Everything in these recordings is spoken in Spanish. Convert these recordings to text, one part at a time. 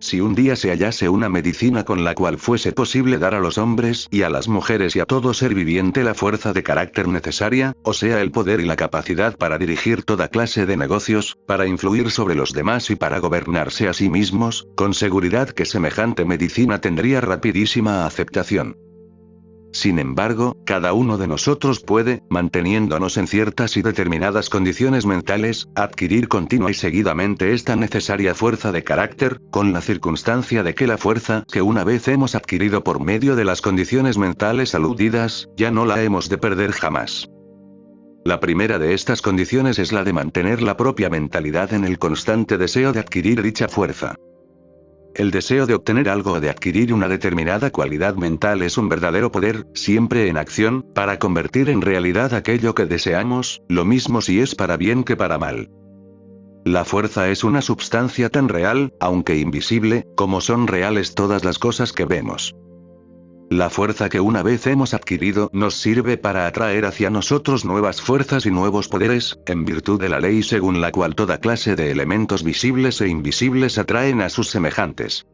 si un día se hallase una medicina con la cual fuese posible dar a los hombres y a las mujeres y a todo ser viviente la fuerza de carácter necesaria, o sea el poder y la capacidad para dirigir toda clase de negocios, para influir sobre los demás y para gobernarse a sí mismos, con seguridad que semejante medicina tendría rapidísima aceptación. Sin embargo, cada uno de nosotros puede, manteniéndonos en ciertas y determinadas condiciones mentales, adquirir continua y seguidamente esta necesaria fuerza de carácter, con la circunstancia de que la fuerza que una vez hemos adquirido por medio de las condiciones mentales aludidas, ya no la hemos de perder jamás. La primera de estas condiciones es la de mantener la propia mentalidad en el constante deseo de adquirir dicha fuerza. El deseo de obtener algo o de adquirir una determinada cualidad mental es un verdadero poder, siempre en acción, para convertir en realidad aquello que deseamos, lo mismo si es para bien que para mal. La fuerza es una substancia tan real, aunque invisible, como son reales todas las cosas que vemos. La fuerza que una vez hemos adquirido nos sirve para atraer hacia nosotros nuevas fuerzas y nuevos poderes, en virtud de la ley según la cual toda clase de elementos visibles e invisibles atraen a sus semejantes.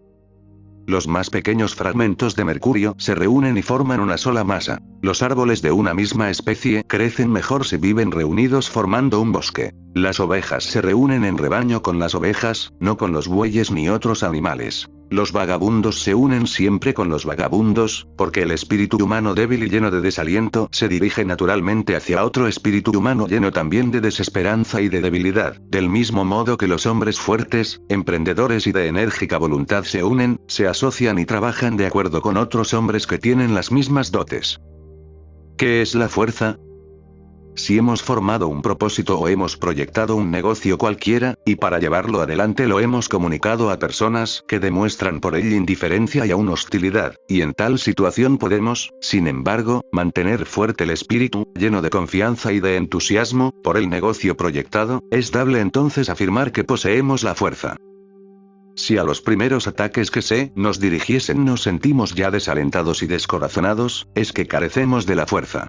Los más pequeños fragmentos de mercurio se reúnen y forman una sola masa. Los árboles de una misma especie crecen mejor si viven reunidos formando un bosque. Las ovejas se reúnen en rebaño con las ovejas, no con los bueyes ni otros animales. Los vagabundos se unen siempre con los vagabundos, porque el espíritu humano débil y lleno de desaliento se dirige naturalmente hacia otro espíritu humano lleno también de desesperanza y de debilidad, del mismo modo que los hombres fuertes, emprendedores y de enérgica voluntad se unen, se asocian y trabajan de acuerdo con otros hombres que tienen las mismas dotes. ¿Qué es la fuerza? Si hemos formado un propósito o hemos proyectado un negocio cualquiera, y para llevarlo adelante lo hemos comunicado a personas que demuestran por ello indiferencia y aún hostilidad, y en tal situación podemos, sin embargo, mantener fuerte el espíritu, lleno de confianza y de entusiasmo, por el negocio proyectado, es dable entonces afirmar que poseemos la fuerza. Si a los primeros ataques que se nos dirigiesen nos sentimos ya desalentados y descorazonados, es que carecemos de la fuerza.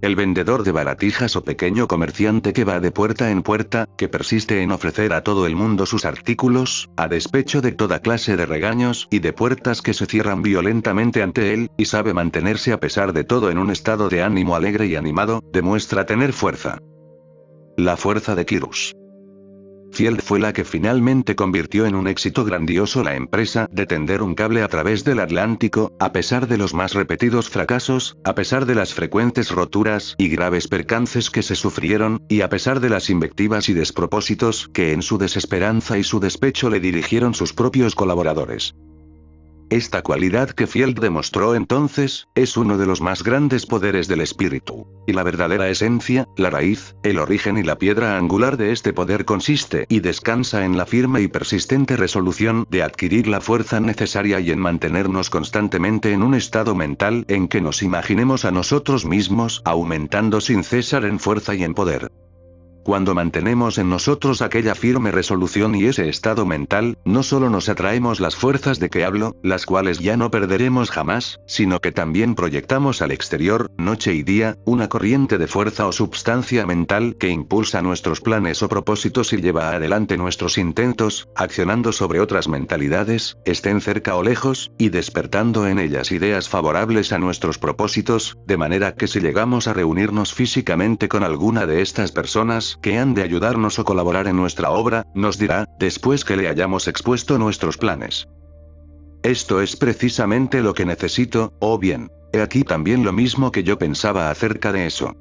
El vendedor de baratijas o pequeño comerciante que va de puerta en puerta, que persiste en ofrecer a todo el mundo sus artículos, a despecho de toda clase de regaños y de puertas que se cierran violentamente ante él, y sabe mantenerse a pesar de todo en un estado de ánimo alegre y animado, demuestra tener fuerza. La fuerza de Quirós. Field fue la que finalmente convirtió en un éxito grandioso la empresa de tender un cable a través del Atlántico, a pesar de los más repetidos fracasos, a pesar de las frecuentes roturas y graves percances que se sufrieron, y a pesar de las invectivas y despropósitos que en su desesperanza y su despecho le dirigieron sus propios colaboradores. Esta cualidad que Field demostró entonces, es uno de los más grandes poderes del espíritu. Y la verdadera esencia, la raíz, el origen y la piedra angular de este poder consiste y descansa en la firme y persistente resolución de adquirir la fuerza necesaria y en mantenernos constantemente en un estado mental en que nos imaginemos a nosotros mismos aumentando sin cesar en fuerza y en poder. Cuando mantenemos en nosotros aquella firme resolución y ese estado mental, no solo nos atraemos las fuerzas de que hablo, las cuales ya no perderemos jamás, sino que también proyectamos al exterior, noche y día, una corriente de fuerza o substancia mental que impulsa nuestros planes o propósitos y lleva adelante nuestros intentos, accionando sobre otras mentalidades, estén cerca o lejos, y despertando en ellas ideas favorables a nuestros propósitos, de manera que si llegamos a reunirnos físicamente con alguna de estas personas, que han de ayudarnos o colaborar en nuestra obra, nos dirá, después que le hayamos expuesto nuestros planes: esto es precisamente lo que necesito, o bien, he aquí también lo mismo que yo pensaba acerca de eso.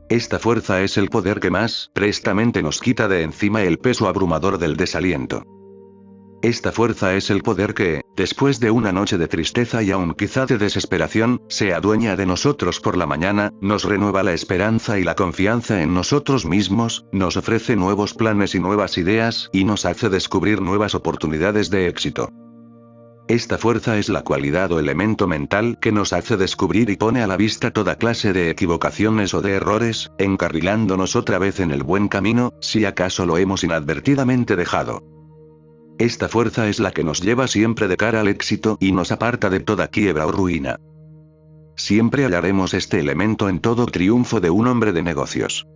Esta fuerza es el poder que más prestamente nos quita de encima el peso abrumador del desaliento. Esta fuerza es el poder que, después de una noche de tristeza y aún quizá de desesperación, se adueña de nosotros por la mañana, nos renueva la esperanza y la confianza en nosotros mismos, nos ofrece nuevos planes y nuevas ideas, y nos hace descubrir nuevas oportunidades de éxito. Esta fuerza es la cualidad o elemento mental que nos hace descubrir y pone a la vista toda clase de equivocaciones o de errores, encarrilándonos otra vez en el buen camino, si acaso lo hemos inadvertidamente dejado. Esta fuerza es la que nos lleva siempre de cara al éxito y nos aparta de toda quiebra o ruina. Siempre hallaremos este elemento en todo triunfo de un hombre de negocios.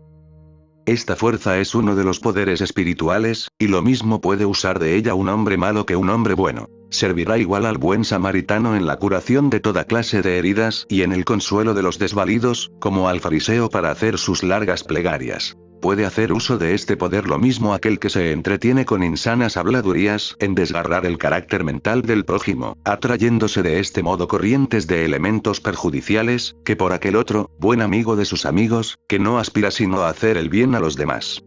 Esta fuerza es uno de los poderes espirituales, y lo mismo puede usar de ella un hombre malo que un hombre bueno. Servirá igual al buen samaritano en la curación de toda clase de heridas y en el consuelo de los desvalidos, como al fariseo para hacer sus largas plegarias. Puede hacer uso de este poder lo mismo aquel que se entretiene con insanas habladurías en desgarrar el carácter mental del prójimo, atrayéndose de este modo corrientes de elementos perjudiciales, que por aquel otro, buen amigo de sus amigos, que no aspira sino a hacer el bien a los demás.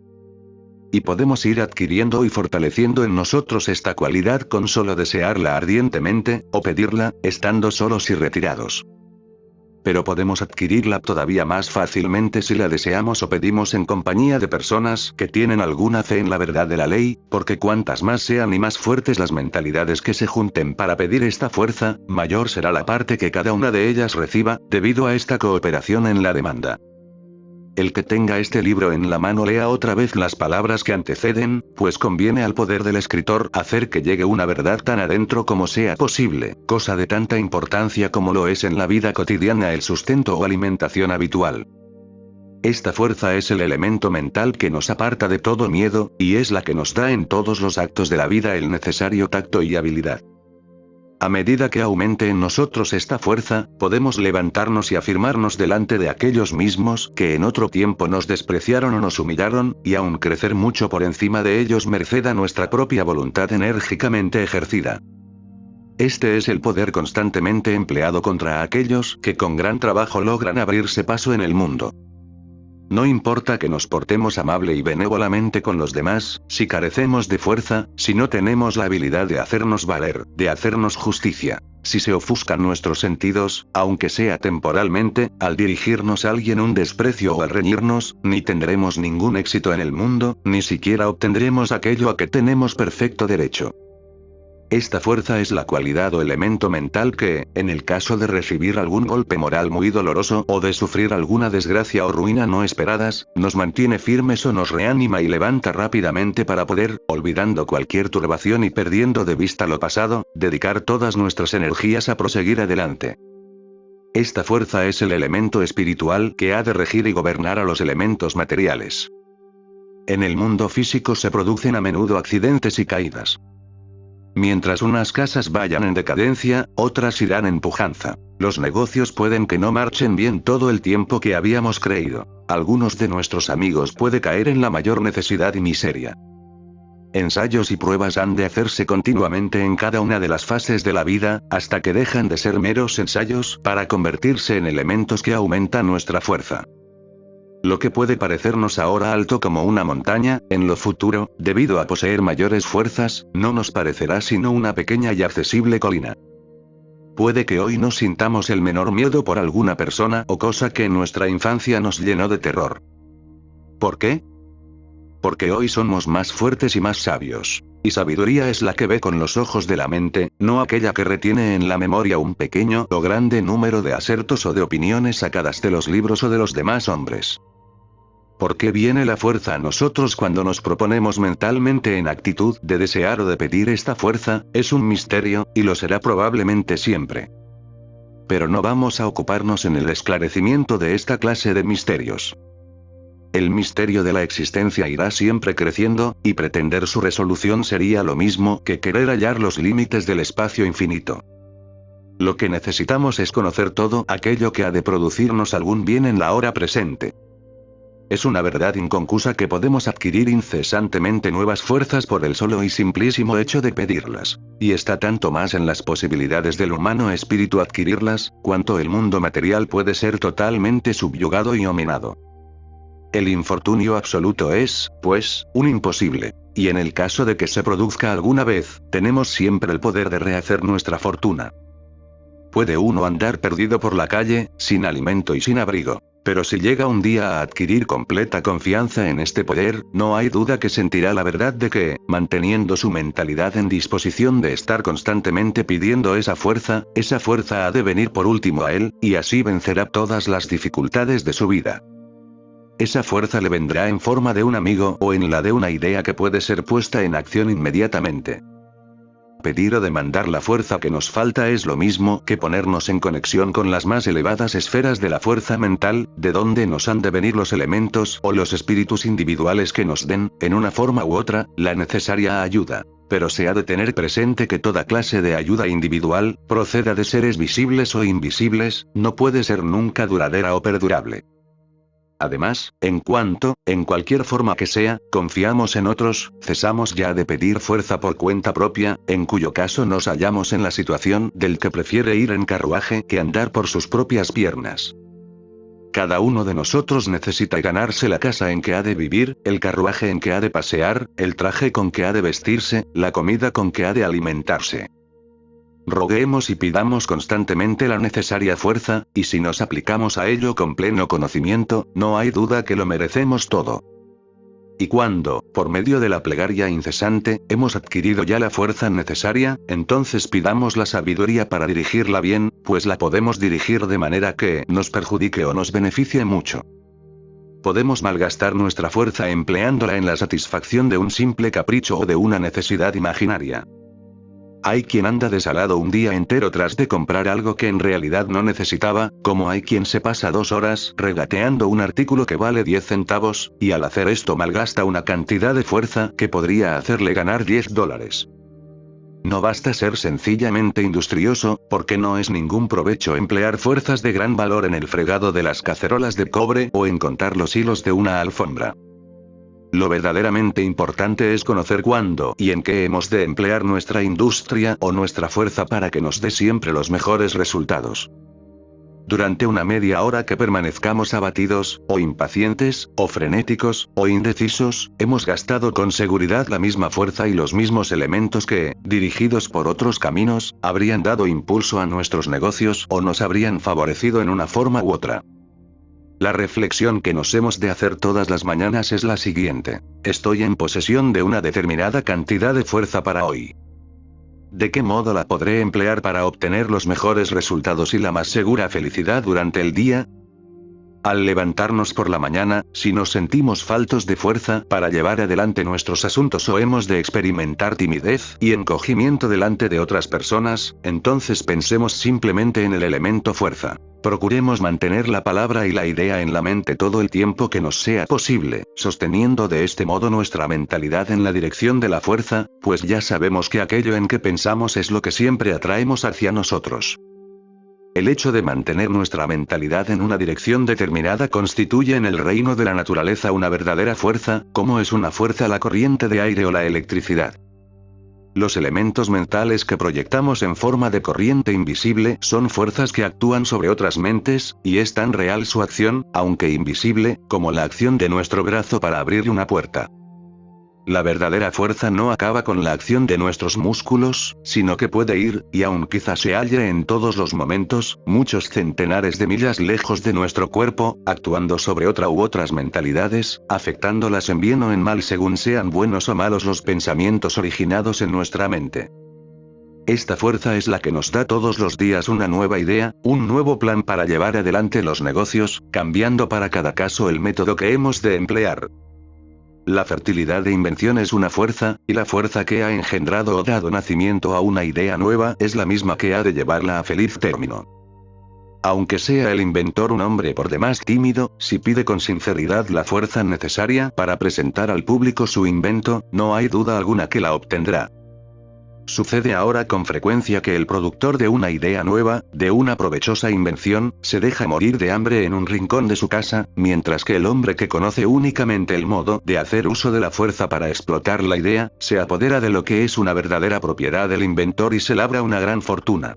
Y podemos ir adquiriendo y fortaleciendo en nosotros esta cualidad con solo desearla ardientemente, o pedirla, estando solos y retirados. Pero podemos adquirirla todavía más fácilmente si la deseamos o pedimos en compañía de personas que tienen alguna fe en la verdad de la ley, porque cuantas más sean y más fuertes las mentalidades que se junten para pedir esta fuerza, mayor será la parte que cada una de ellas reciba, debido a esta cooperación en la demanda. El que tenga este libro en la mano lea otra vez las palabras que anteceden, pues conviene al poder del escritor hacer que llegue una verdad tan adentro como sea posible, cosa de tanta importancia como lo es en la vida cotidiana el sustento o alimentación habitual. Esta fuerza es el elemento mental que nos aparta de todo miedo, y es la que nos da en todos los actos de la vida el necesario tacto y habilidad. A medida que aumente en nosotros esta fuerza, podemos levantarnos y afirmarnos delante de aquellos mismos que en otro tiempo nos despreciaron o nos humillaron, y aún crecer mucho por encima de ellos merced a nuestra propia voluntad enérgicamente ejercida. Este es el poder constantemente empleado contra aquellos que con gran trabajo logran abrirse paso en el mundo. No importa que nos portemos amable y benévolamente con los demás, si carecemos de fuerza, si no tenemos la habilidad de hacernos valer, de hacernos justicia, si se ofuscan nuestros sentidos, aunque sea temporalmente, al dirigirnos a alguien un desprecio o al reñirnos, ni tendremos ningún éxito en el mundo, ni siquiera obtendremos aquello a que tenemos perfecto derecho. Esta fuerza es la cualidad o elemento mental que, en el caso de recibir algún golpe moral muy doloroso o de sufrir alguna desgracia o ruina no esperadas, nos mantiene firmes o nos reanima y levanta rápidamente para poder, olvidando cualquier turbación y perdiendo de vista lo pasado, dedicar todas nuestras energías a proseguir adelante. Esta fuerza es el elemento espiritual que ha de regir y gobernar a los elementos materiales. En el mundo físico se producen a menudo accidentes y caídas. Mientras unas casas vayan en decadencia, otras irán en pujanza. Los negocios pueden que no marchen bien todo el tiempo que habíamos creído. Algunos de nuestros amigos puede caer en la mayor necesidad y miseria. Ensayos y pruebas han de hacerse continuamente en cada una de las fases de la vida, hasta que dejan de ser meros ensayos para convertirse en elementos que aumentan nuestra fuerza. Lo que puede parecernos ahora alto como una montaña, en lo futuro, debido a poseer mayores fuerzas, no nos parecerá sino una pequeña y accesible colina. Puede que hoy no sintamos el menor miedo por alguna persona o cosa que en nuestra infancia nos llenó de terror. ¿Por qué? Porque hoy somos más fuertes y más sabios. Y sabiduría es la que ve con los ojos de la mente, no aquella que retiene en la memoria un pequeño o grande número de asertos o de opiniones sacadas de los libros o de los demás hombres. ¿Por qué viene la fuerza a nosotros cuando nos proponemos mentalmente en actitud de desear o de pedir esta fuerza? Es un misterio, y lo será probablemente siempre. Pero no vamos a ocuparnos en el esclarecimiento de esta clase de misterios. El misterio de la existencia irá siempre creciendo, y pretender su resolución sería lo mismo que querer hallar los límites del espacio infinito. Lo que necesitamos es conocer todo aquello que ha de producirnos algún bien en la hora presente. Es una verdad inconcusa que podemos adquirir incesantemente nuevas fuerzas por el solo y simplísimo hecho de pedirlas. Y está tanto más en las posibilidades del humano espíritu adquirirlas, cuanto el mundo material puede ser totalmente subyugado y dominado. El infortunio absoluto es, pues, un imposible. Y en el caso de que se produzca alguna vez, tenemos siempre el poder de rehacer nuestra fortuna. Puede uno andar perdido por la calle, sin alimento y sin abrigo. Pero si llega un día a adquirir completa confianza en este poder, no hay duda que sentirá la verdad de que, manteniendo su mentalidad en disposición de estar constantemente pidiendo esa fuerza ha de venir por último a él, y así vencerá todas las dificultades de su vida. Esa fuerza le vendrá en forma de un amigo o en la de una idea que puede ser puesta en acción inmediatamente. Pedir o demandar la fuerza que nos falta es lo mismo que ponernos en conexión con las más elevadas esferas de la fuerza mental, de donde nos han de venir los elementos o los espíritus individuales que nos den, en una forma u otra, la necesaria ayuda. Pero se ha de tener presente que toda clase de ayuda individual, proceda de seres visibles o invisibles, no puede ser nunca duradera o perdurable. Además, en cualquier forma que sea, confiamos en otros, cesamos ya de pedir fuerza por cuenta propia, en cuyo caso nos hallamos en la situación del que prefiere ir en carruaje que andar por sus propias piernas. Cada uno de nosotros necesita ganarse la casa en que ha de vivir, el carruaje en que ha de pasear, el traje con que ha de vestirse, la comida con que ha de alimentarse. Roguemos y pidamos constantemente la necesaria fuerza, y si nos aplicamos a ello con pleno conocimiento, no hay duda que lo merecemos todo. Y cuando, por medio de la plegaria incesante, hemos adquirido ya la fuerza necesaria, entonces pidamos la sabiduría para dirigirla bien, pues la podemos dirigir de manera que nos perjudique o nos beneficie mucho. Podemos malgastar nuestra fuerza empleándola en la satisfacción de un simple capricho o de una necesidad imaginaria. Hay quien anda desalado un día entero tras de comprar algo que en realidad no necesitaba, como hay quien se pasa 2 horas regateando un artículo que vale 10 centavos, y al hacer esto malgasta una cantidad de fuerza que podría hacerle ganar $10. No basta ser sencillamente industrioso, porque no es ningún provecho emplear fuerzas de gran valor en el fregado de las cacerolas de cobre o en contar los hilos de una alfombra. Lo verdaderamente importante es conocer cuándo y en qué hemos de emplear nuestra industria o nuestra fuerza para que nos dé siempre los mejores resultados. Durante una media hora que permanezcamos abatidos, o impacientes, o frenéticos, o indecisos, hemos gastado con seguridad la misma fuerza y los mismos elementos que, dirigidos por otros caminos, habrían dado impulso a nuestros negocios o nos habrían favorecido en una forma u otra. La reflexión que nos hemos de hacer todas las mañanas es la siguiente: estoy en posesión de una determinada cantidad de fuerza para hoy. ¿De qué modo la podré emplear para obtener los mejores resultados y la más segura felicidad durante el día? Al levantarnos por la mañana, si nos sentimos faltos de fuerza para llevar adelante nuestros asuntos o hemos de experimentar timidez y encogimiento delante de otras personas, entonces pensemos simplemente en el elemento fuerza. Procuremos mantener la palabra y la idea en la mente todo el tiempo que nos sea posible, sosteniendo de este modo nuestra mentalidad en la dirección de la fuerza, pues ya sabemos que aquello en que pensamos es lo que siempre atraemos hacia nosotros. El hecho de mantener nuestra mentalidad en una dirección determinada constituye en el reino de la naturaleza una verdadera fuerza, como es una fuerza la corriente de aire o la electricidad. Los elementos mentales que proyectamos en forma de corriente invisible son fuerzas que actúan sobre otras mentes, y es tan real su acción, aunque invisible, como la acción de nuestro brazo para abrir una puerta. La verdadera fuerza no acaba con la acción de nuestros músculos, sino que puede ir, y aun quizá se halle en todos los momentos, muchos centenares de millas lejos de nuestro cuerpo, actuando sobre otra u otras mentalidades, afectándolas en bien o en mal según sean buenos o malos los pensamientos originados en nuestra mente. Esta fuerza es la que nos da todos los días una nueva idea, un nuevo plan para llevar adelante los negocios, cambiando para cada caso el método que hemos de emplear. La fertilidad de invención es una fuerza, y la fuerza que ha engendrado o dado nacimiento a una idea nueva es la misma que ha de llevarla a feliz término. Aunque sea el inventor un hombre por demás tímido, si pide con sinceridad la fuerza necesaria para presentar al público su invento, no hay duda alguna que la obtendrá. Sucede ahora con frecuencia que el productor de una idea nueva, de una provechosa invención, se deja morir de hambre en un rincón de su casa, mientras que el hombre que conoce únicamente el modo de hacer uso de la fuerza para explotar la idea, se apodera de lo que es una verdadera propiedad del inventor y se labra una gran fortuna.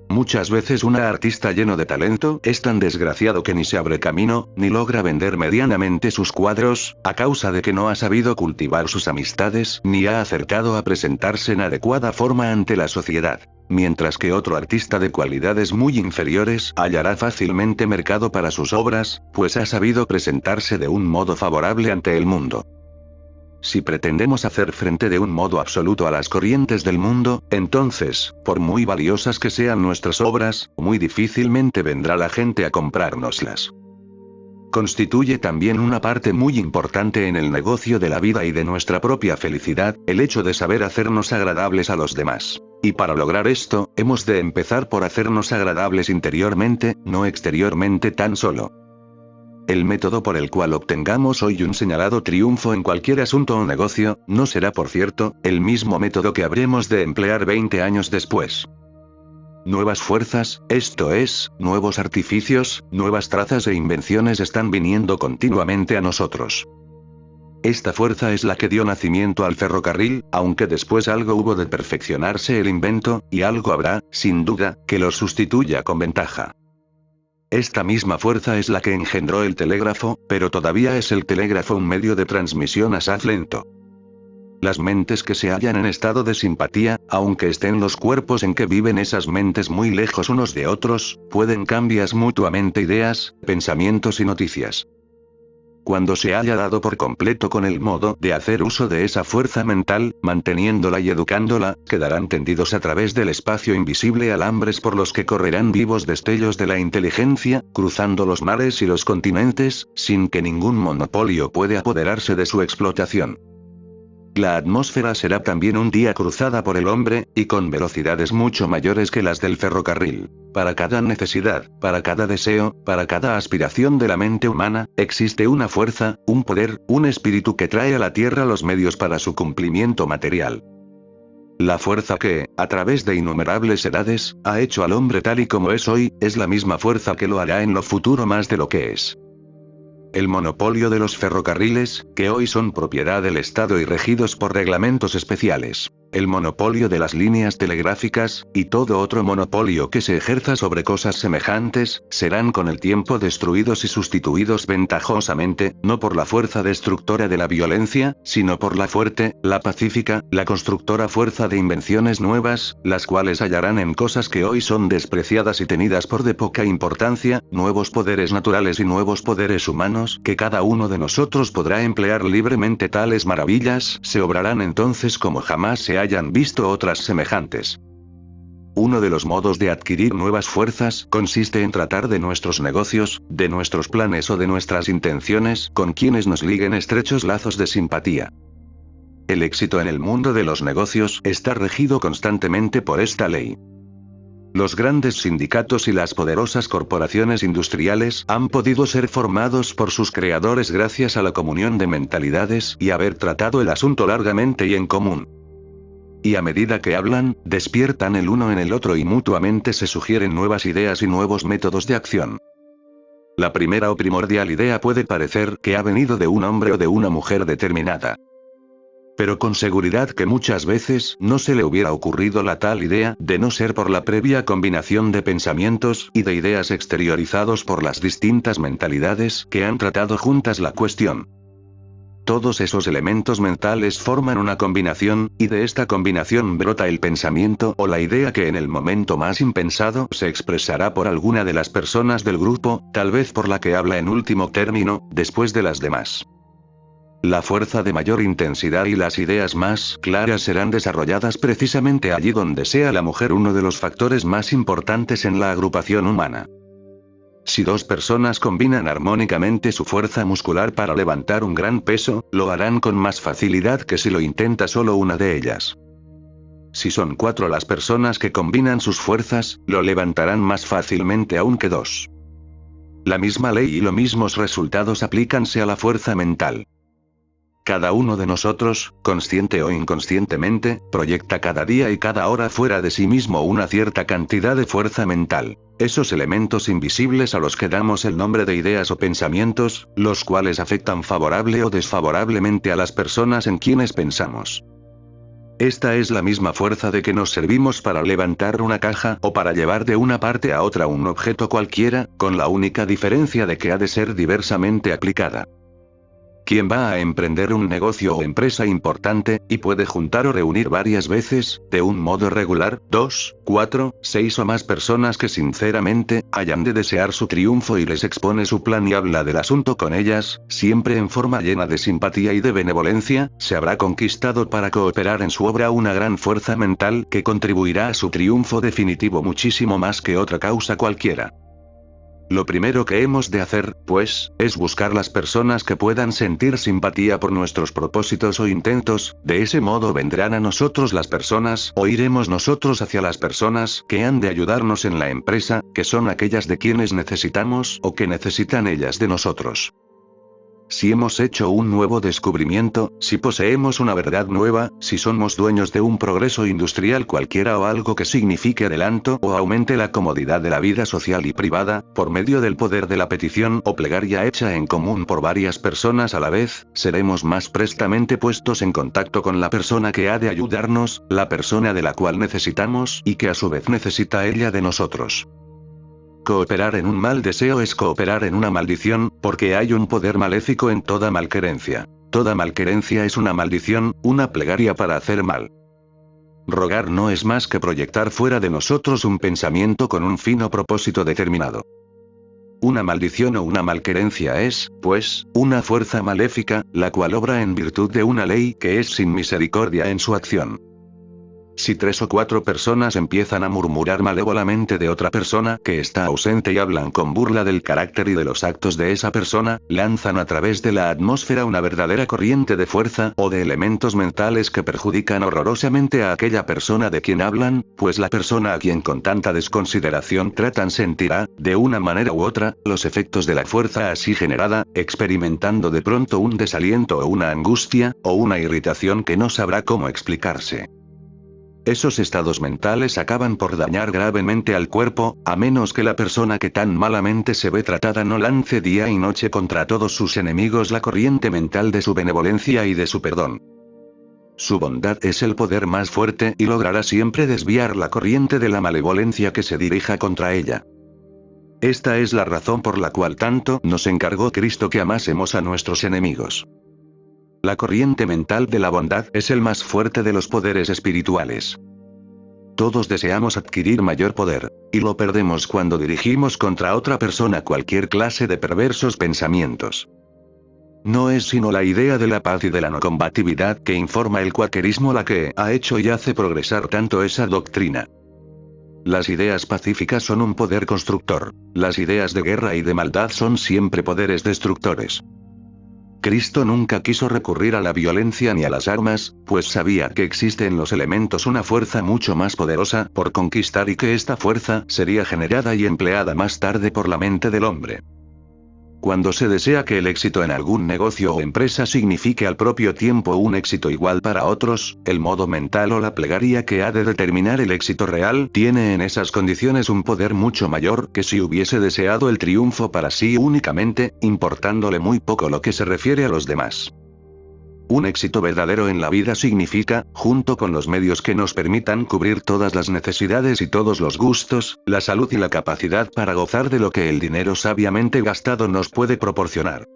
Muchas veces un artista lleno de talento es tan desgraciado que ni se abre camino, ni logra vender medianamente sus cuadros, a causa de que no ha sabido cultivar sus amistades, ni ha acertado a presentarse en adecuada forma ante la sociedad. Mientras que otro artista de cualidades muy inferiores hallará fácilmente mercado para sus obras, pues ha sabido presentarse de un modo favorable ante el mundo. Si pretendemos hacer frente de un modo absoluto a las corrientes del mundo, entonces, por muy valiosas que sean nuestras obras, muy difícilmente vendrá la gente a comprárnoslas. constituye también una parte muy importante en el negocio de la vida y de nuestra propia felicidad, el hecho de saber hacernos agradables a los demás. Y para lograr esto, hemos de empezar por hacernos agradables interiormente, no exteriormente tan solo. El método por el cual obtengamos hoy un señalado triunfo en cualquier asunto o negocio, no será por cierto, el mismo método que habremos de emplear 20 años después. Nuevas fuerzas, esto es, nuevos artificios, nuevas trazas e invenciones están viniendo continuamente a nosotros. Esta fuerza es la que dio nacimiento al ferrocarril, aunque después algo hubo de perfeccionarse el invento, y algo habrá, sin duda, que lo sustituya con ventaja. Esta misma fuerza es la que engendró el telégrafo, pero todavía es el telégrafo un medio de transmisión asaz lento. Las mentes que se hallan en estado de simpatía, aunque estén los cuerpos en que viven esas mentes muy lejos unos de otros, pueden cambiar mutuamente ideas, pensamientos y noticias. Cuando se haya dado por completo con el modo de hacer uso de esa fuerza mental, manteniéndola y educándola, quedarán tendidos a través del espacio invisible alambres por los que correrán vivos destellos de la inteligencia, cruzando los mares y los continentes, sin que ningún monopolio pueda apoderarse de su explotación. La atmósfera será también un día cruzada por el hombre, y con velocidades mucho mayores que las del ferrocarril. Para cada necesidad, para cada deseo, para cada aspiración de la mente humana, existe una fuerza, un poder, un espíritu que trae a la tierra los medios para su cumplimiento material. La fuerza que, a través de innumerables edades, ha hecho al hombre tal y como es hoy, es la misma fuerza que lo hará en lo futuro más de lo que es. El monopolio de los ferrocarriles, que hoy son propiedad del Estado y regidos por reglamentos especiales. El monopolio de las líneas telegráficas, y todo otro monopolio que se ejerza sobre cosas semejantes, serán con el tiempo destruidos y sustituidos ventajosamente, no por la fuerza destructora de la violencia, sino por la fuerte, la pacífica, la constructora fuerza de invenciones nuevas, las cuales hallarán en cosas que hoy son despreciadas y tenidas por de poca importancia, nuevos poderes naturales y nuevos poderes humanos, que cada uno de nosotros podrá emplear libremente. Tales maravillas se obrarán entonces como jamás se hayan visto otras semejantes. Uno de los modos de adquirir nuevas fuerzas consiste en tratar de nuestros negocios, de nuestros planes o de nuestras intenciones con quienes nos liguen estrechos lazos de simpatía. El éxito en el mundo de los negocios está regido constantemente por esta ley. Los grandes sindicatos y las poderosas corporaciones industriales han podido ser formados por sus creadores gracias a la comunión de mentalidades y haber tratado el asunto largamente y en común. Y a medida que hablan, despiertan el uno en el otro y mutuamente se sugieren nuevas ideas y nuevos métodos de acción. La primera o primordial idea puede parecer que ha venido de un hombre o de una mujer determinada. Pero con seguridad que muchas veces no se le hubiera ocurrido la tal idea, de no ser por la previa combinación de pensamientos y de ideas exteriorizados por las distintas mentalidades que han tratado juntas la cuestión. Todos esos elementos mentales forman una combinación, y de esta combinación brota el pensamiento o la idea que en el momento más impensado se expresará por alguna de las personas del grupo, tal vez por la que habla en último término, después de las demás. La fuerza de mayor intensidad y las ideas más claras serán desarrolladas precisamente allí donde sea la mujer uno de los factores más importantes en la agrupación humana. Si dos personas combinan armónicamente su fuerza muscular para levantar un gran peso, lo harán con más facilidad que si lo intenta solo una de ellas. Si son 4 las personas que combinan sus fuerzas, lo levantarán más fácilmente aún que 2. La misma ley y los mismos resultados aplícanse a la fuerza mental. Cada uno de nosotros, consciente o inconscientemente, proyecta cada día y cada hora fuera de sí mismo una cierta cantidad de fuerza mental. Esos elementos invisibles a los que damos el nombre de ideas o pensamientos, los cuales afectan favorable o desfavorablemente a las personas en quienes pensamos. Esta es la misma fuerza de que nos servimos para levantar una caja o para llevar de una parte a otra un objeto cualquiera, con la única diferencia de que ha de ser diversamente aplicada. Quien va a emprender un negocio o empresa importante, y puede juntar o reunir varias veces, de un modo regular, 2, 4, 6 o más personas que sinceramente, hayan de desear su triunfo y les expone su plan y habla del asunto con ellas, siempre en forma llena de simpatía y de benevolencia, se habrá conquistado para cooperar en su obra una gran fuerza mental que contribuirá a su triunfo definitivo muchísimo más que otra causa cualquiera. Lo primero que hemos de hacer, pues, es buscar las personas que puedan sentir simpatía por nuestros propósitos o intentos, de ese modo vendrán a nosotros las personas o iremos nosotros hacia las personas que han de ayudarnos en la empresa, que son aquellas de quienes necesitamos o que necesitan ellas de nosotros. Si hemos hecho un nuevo descubrimiento, si poseemos una verdad nueva, si somos dueños de un progreso industrial cualquiera o algo que signifique adelanto o aumente la comodidad de la vida social y privada, por medio del poder de la petición o plegaria hecha en común por varias personas a la vez, seremos más prestamente puestos en contacto con la persona que ha de ayudarnos, la persona de la cual necesitamos y que a su vez necesita ella de nosotros. Cooperar en un mal deseo es cooperar en una maldición, porque hay un poder maléfico en toda malquerencia. Toda malquerencia es una maldición, una plegaria para hacer mal. Rogar no es más que proyectar fuera de nosotros un pensamiento con un fin o propósito determinado. Una maldición o una malquerencia es, pues, una fuerza maléfica, la cual obra en virtud de una ley que es sin misericordia en su acción. Si 3 o 4 personas empiezan a murmurar malévolamente de otra persona que está ausente y hablan con burla del carácter y de los actos de esa persona, lanzan a través de la atmósfera una verdadera corriente de fuerza o de elementos mentales que perjudican horrorosamente a aquella persona de quien hablan, pues la persona a quien con tanta desconsideración tratan sentirá, de una manera u otra, los efectos de la fuerza así generada, experimentando de pronto un desaliento o una angustia, o una irritación que no sabrá cómo explicarse. Esos estados mentales acaban por dañar gravemente al cuerpo, a menos que la persona que tan malamente se ve tratada no lance día y noche contra todos sus enemigos la corriente mental de su benevolencia y de su perdón. Su bondad es el poder más fuerte y logrará siempre desviar la corriente de la malevolencia que se dirija contra ella. Esta es la razón por la cual tanto nos encargó Cristo que amásemos a nuestros enemigos. La corriente mental de la bondad es el más fuerte de los poderes espirituales. Todos deseamos adquirir mayor poder, y lo perdemos cuando dirigimos contra otra persona cualquier clase de perversos pensamientos. No es sino la idea de la paz y de la no combatividad que informa el cuaquerismo la que ha hecho y hace progresar tanto esa doctrina. Las ideas pacíficas son un poder constructor, las ideas de guerra y de maldad son siempre poderes destructores. Cristo nunca quiso recurrir a la violencia ni a las armas, pues sabía que existe en los elementos una fuerza mucho más poderosa por conquistar y que esta fuerza sería generada y empleada más tarde por la mente del hombre. Cuando se desea que el éxito en algún negocio o empresa signifique al propio tiempo un éxito igual para otros, el modo mental o la plegaria que ha de determinar el éxito real tiene en esas condiciones un poder mucho mayor que si hubiese deseado el triunfo para sí únicamente, importándole muy poco lo que se refiere a los demás. Un éxito verdadero en la vida significa, junto con los medios que nos permitan cubrir todas las necesidades y todos los gustos, la salud y la capacidad para gozar de lo que el dinero sabiamente gastado nos puede proporcionar.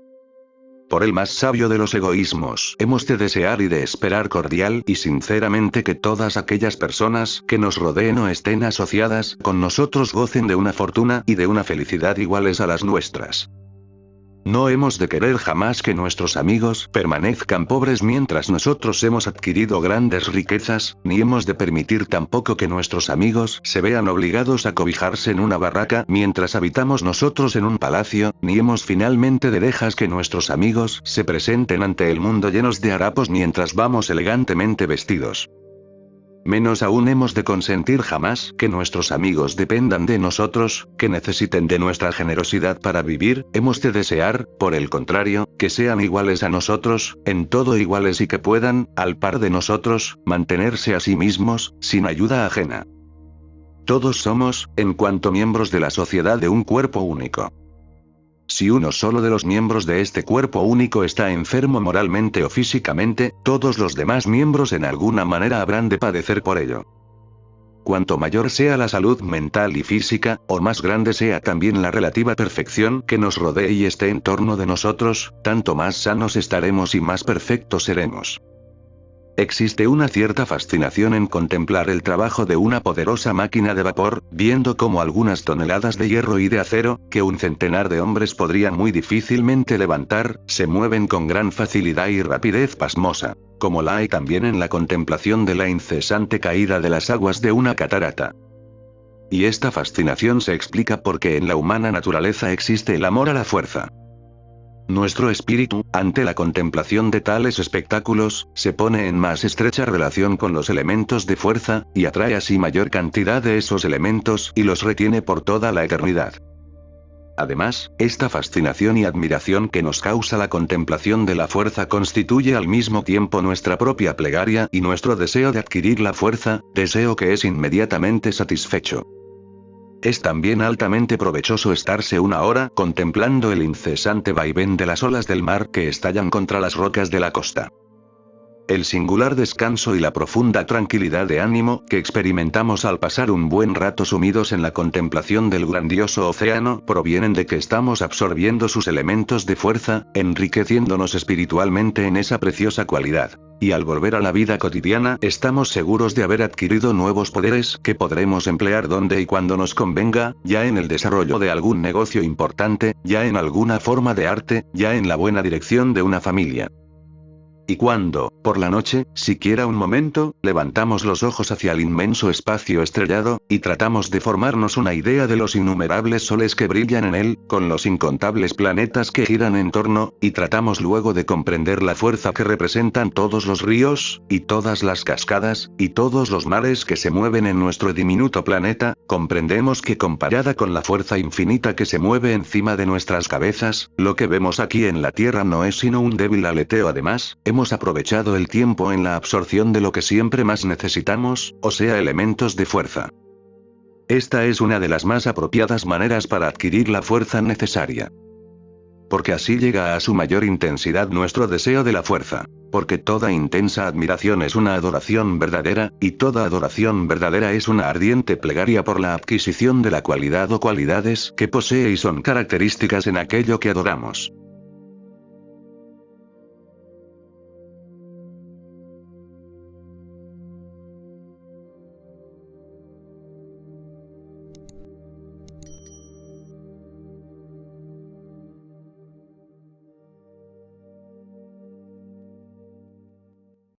Por el más sabio de los egoísmos, hemos de desear y de esperar cordial y sinceramente que todas aquellas personas que nos rodeen o estén asociadas con nosotros gocen de una fortuna y de una felicidad iguales a las nuestras. No hemos de querer jamás que nuestros amigos permanezcan pobres mientras nosotros hemos adquirido grandes riquezas, ni hemos de permitir tampoco que nuestros amigos se vean obligados a cobijarse en una barraca mientras habitamos nosotros en un palacio, ni hemos finalmente de dejar que nuestros amigos se presenten ante el mundo llenos de harapos mientras vamos elegantemente vestidos. Menos aún hemos de consentir jamás que nuestros amigos dependan de nosotros, que necesiten de nuestra generosidad para vivir, hemos de desear, por el contrario, que sean iguales a nosotros, en todo iguales y que puedan, al par de nosotros, mantenerse a sí mismos, sin ayuda ajena. Todos somos, en cuanto miembros de la sociedad de un cuerpo único. Si uno solo de los miembros de este cuerpo único está enfermo moralmente o físicamente, todos los demás miembros en alguna manera habrán de padecer por ello. Cuanto mayor sea la salud mental y física, o más grande sea también la relativa perfección que nos rodee y esté en torno de nosotros, tanto más sanos estaremos y más perfectos seremos. Existe una cierta fascinación en contemplar el trabajo de una poderosa máquina de vapor, viendo cómo algunas toneladas de hierro y de acero, que un centenar de hombres podrían muy difícilmente levantar, se mueven con gran facilidad y rapidez pasmosa, como la hay también en la contemplación de la incesante caída de las aguas de una catarata. Y esta fascinación se explica porque en la humana naturaleza existe el amor a la fuerza. Nuestro espíritu, ante la contemplación de tales espectáculos, se pone en más estrecha relación con los elementos de fuerza, y atrae así mayor cantidad de esos elementos y los retiene por toda la eternidad. Además, esta fascinación y admiración que nos causa la contemplación de la fuerza constituye al mismo tiempo nuestra propia plegaria y nuestro deseo de adquirir la fuerza, deseo que es inmediatamente satisfecho. Es también altamente provechoso estarse una hora contemplando el incesante vaivén de las olas del mar que estallan contra las rocas de la costa. El singular descanso y la profunda tranquilidad de ánimo que experimentamos al pasar un buen rato sumidos en la contemplación del grandioso océano provienen de que estamos absorbiendo sus elementos de fuerza, enriqueciéndonos espiritualmente en esa preciosa cualidad. Y al volver a la vida cotidiana estamos seguros de haber adquirido nuevos poderes que podremos emplear donde y cuando nos convenga, ya en el desarrollo de algún negocio importante, ya en alguna forma de arte, ya en la buena dirección de una familia. Y cuando, por la noche, siquiera un momento, levantamos los ojos hacia el inmenso espacio estrellado, y tratamos de formarnos una idea de los innumerables soles que brillan en él, con los incontables planetas que giran en torno, y tratamos luego de comprender la fuerza que representan todos los ríos, y todas las cascadas, y todos los mares que se mueven en nuestro diminuto planeta, comprendemos que comparada con la fuerza infinita que se mueve encima de nuestras cabezas, lo que vemos aquí en la Tierra no es sino un débil aleteo. Además, hemos aprovechado el tiempo en la absorción de lo que siempre más necesitamos, o sea, elementos de fuerza. Esta es una de las más apropiadas maneras para adquirir la fuerza necesaria. Porque así llega a su mayor intensidad nuestro deseo de la fuerza. Porque toda intensa admiración es una adoración verdadera, y toda adoración verdadera es una ardiente plegaria por la adquisición de la cualidad o cualidades que posee y son características en aquello que adoramos.